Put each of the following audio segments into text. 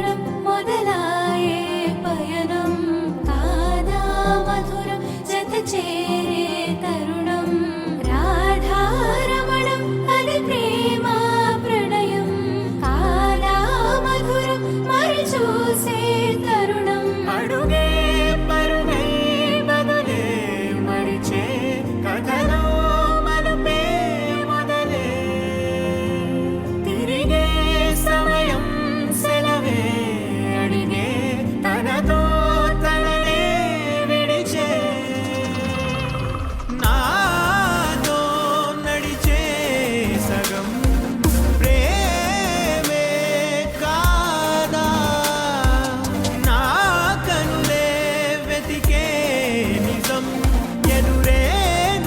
തരണം മുതലായേ പയനം കാദാ മധുരം ജത ചേരേ തരുണം രാധാരമണം അതി പ്രേമ പ്രണയം കാദാ മധുരം మరి చూసే తరుణం అడుగే పరుగే బదులే మరిచే కథలో మలుపే మొదలే తిరిగే సమయం సెలవే అడిగే తనతో తననే విడిచే నాతో నడిచే సగం ప్రేమే కాదా నా కనులే వెతికే నిజం ఎదురే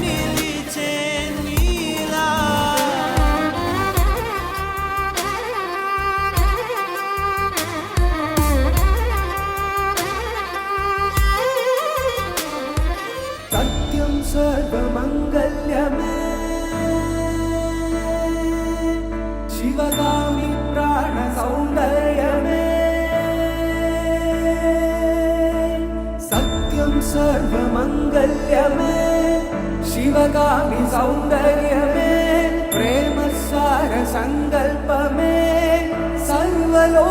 నిలిచే నీలా सत्यं सर्वमङ्गल्यमे शिवगामि प्राणसौन्दर्यमे सत्यं सर्वमङ्गल्यमे शिवगामि सौन्दर्यमे प्रेमसार सङ्कल्पमे सर्वलो